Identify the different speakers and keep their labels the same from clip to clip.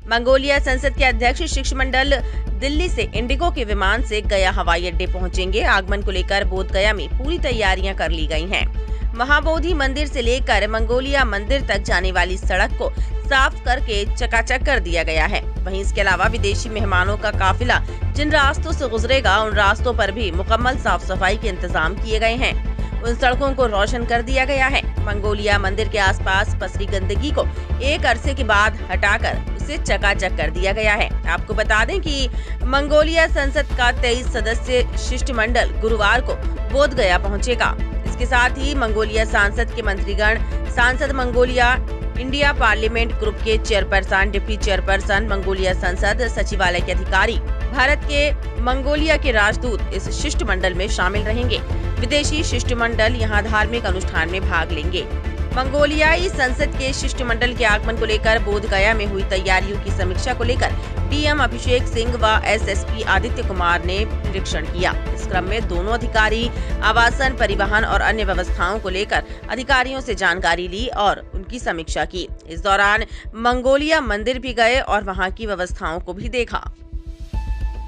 Speaker 1: Mongolia संसद के अध्यक्ष शिष्टमंडल दिल्ली से इंडिगो के विमान से गया हवाई अड्डे पहुंचेंगे। आगमन को लेकर बोध गया में पूरी तैयारियां कर ली गई हैं। महाबोधि मंदिर से लेकर मंगोलिया मंदिर तक जाने वाली सड़क को साफ करके चकाचक कर दिया गया है। वहीं इसके अलावा विदेशी मेहमानों का काफिला जिन रास्तों से गुजरेगा उन रास्तों पर भी मुकम्मल साफ सफाई के इंतजाम किए गए हैं। उन सड़कों को रोशन कर दिया गया है। मंगोलिया मंदिर के आसपास पसरी गंदगी को एक अरसे के बाद हटाकर उसे चकाचक कर दिया गया है। आपको बता दें कि मंगोलिया संसद का 23 सदस्यीय शिष्टमंडल गुरुवार को बोध गया पहुंचेगा। इसके साथ ही मंगोलिया सांसद के मंत्रीगण, सांसद मंगोलिया इंडिया पार्लियामेंट ग्रुप के चेयरपर्सन, डिप्टी चेयरपर्सन, मंगोलिया संसद सचिवालय के अधिकारी, भारत के मंगोलिया के राजदूत इस शिष्टमंडल में शामिल रहेंगे। विदेशी शिष्टमंडल यहां धार्मिक अनुष्ठान में भाग लेंगे। मंगोलियाई संसद के शिष्टमंडल के आगमन को लेकर बोध गया में हुई तैयारियों की समीक्षा को लेकर डीएम अभिषेक सिंह व एसएसपी आदित्य कुमार ने निरीक्षण किया। इस क्रम में दोनों अधिकारी आवासन, परिवहन और अन्य व्यवस्थाओं को लेकर अधिकारियों से जानकारी ली और उनकी समीक्षा की। इस दौरान मंगोलिया मंदिर भी गए और वहां की व्यवस्थाओं को भी देखा।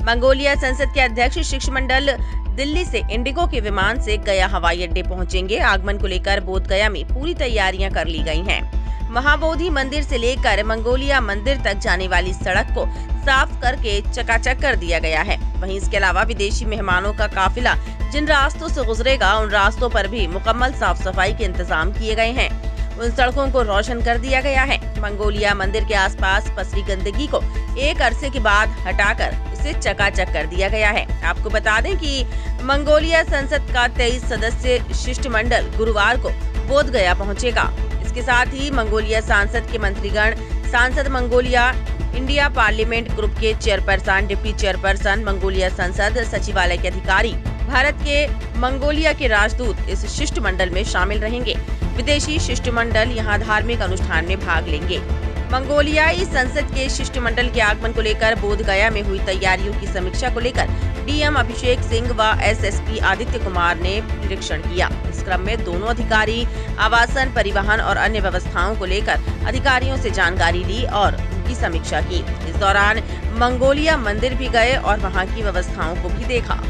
Speaker 1: मंगोलिया संसद के अध्यक्ष शिष्टमंडल दिल्ली से इंडिगो के विमान से गया हवाई अड्डे पहुंचेंगे। आगमन को लेकर बोध गया में पूरी तैयारियां कर ली गई हैं। महाबोधि मंदिर से लेकर मंगोलिया मंदिर तक जाने वाली सड़क को साफ करके चकाचक कर दिया गया है। वहीं इसके अलावा विदेशी मेहमानों का काफिला जिन रास्तों से गुजरेगा उन रास्तों पर भी मुकम्मल साफ सफाई के इंतजाम किए गए हैं। उन सड़कों को रोशन कर दिया गया है। मंगोलिया मंदिर के आसपास पसरी गंदगी को एक अरसे के बाद हटाकर उसे चकाचक कर दिया गया है। आपको बता दें कि मंगोलिया संसद का 23 सदस्यीय शिष्टमंडल गुरुवार को बोध गया पहुंचेगा। इसके साथ ही मंगोलिया सांसद के मंत्रीगण, सांसद मंगोलिया इंडिया पार्लियामेंट ग्रुप के चेयरपर्सन, डिप्टी चेयरपर्सन, मंगोलिया संसद सचिवालय के अधिकारी, भारत के मंगोलिया के राजदूत इस शिष्टमंडल में शामिल रहेंगे। विदेशी शिष्टमंडल यहां धार्मिक अनुष्ठान में भाग लेंगे। मंगोलियाई संसद के शिष्टमंडल के आगमन को लेकर बोध गया में हुई तैयारियों की समीक्षा को लेकर डीएम अभिषेक सिंह व एसएसपी आदित्य कुमार ने निरीक्षण किया। इस क्रम में दोनों अधिकारी आवासन, परिवहन और अन्य व्यवस्थाओं को लेकर अधिकारियों से जानकारी ली और उनकी समीक्षा की। इस दौरान मंगोलिया मंदिर भी गए और वहां की व्यवस्थाओं को भी देखा।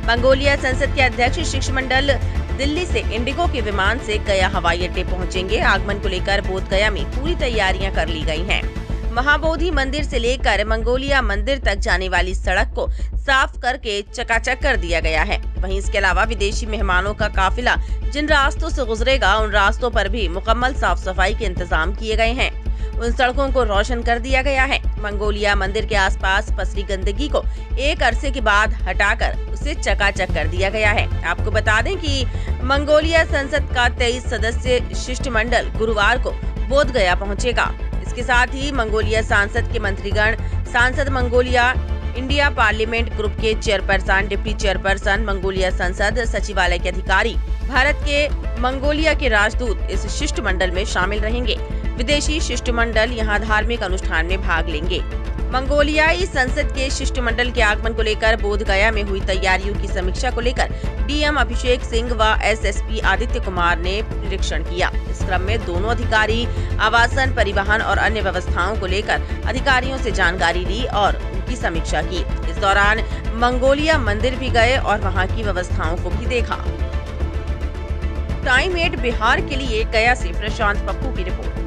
Speaker 1: मंगोलिया संसद के अध्यक्ष शिष्टमंडल दिल्ली से इंडिगो के विमान से गया हवाई अड्डे पहुंचेंगे। आगमन को लेकर बोध गया में पूरी तैयारियां कर ली गई हैं। महाबोधि मंदिर से लेकर मंगोलिया मंदिर तक जाने वाली सड़क को साफ करके चकाचक कर दिया गया है। वहीं इसके अलावा विदेशी मेहमानों का काफिला जिन रास्तों से गुजरेगा उन रास्तों पर भी मुकम्मल साफ सफाई के इंतजाम किए गए हैं। उन सड़कों को रोशन कर दिया गया है। मंगोलिया मंदिर के आसपास पसरी गंदगी को एक अरसे के बाद हटाकर उसे चकाचक कर दिया गया है। आपको बता दें कि मंगोलिया संसद का 23 सदस्यीय शिष्टमंडल गुरुवार को बोध गया पहुंचेगा। इसके साथ ही मंगोलिया सांसद के मंत्रीगण, सांसद मंगोलिया इंडिया पार्लियामेंट ग्रुप के चेयरपर्सन, डिप्टी चेयरपर्सन, मंगोलिया संसद सचिवालय के अधिकारी, भारत के मंगोलिया के राजदूत इस शिष्टमंडल में शामिल रहेंगे। विदेशी शिष्टमंडल यहां धार्मिक अनुष्ठान में भाग लेंगे। मंगोलियाई संसद के शिष्टमंडल के आगमन को लेकर बोध गया में हुई तैयारियों की समीक्षा को लेकर डीएम अभिषेक सिंह व एसएसपी आदित्य कुमार ने निरीक्षण किया। इस क्रम में दोनों अधिकारी आवासन, परिवहन और अन्य व्यवस्थाओं को लेकर अधिकारियों से जानकारी ली और उनकी समीक्षा की। इस दौरान मंगोलिया मंदिर भी गए और वहां की व्यवस्थाओं को भी देखा। टाइम 8 बिहार के लिए गया से प्रशांत पप्पू की रिपोर्ट।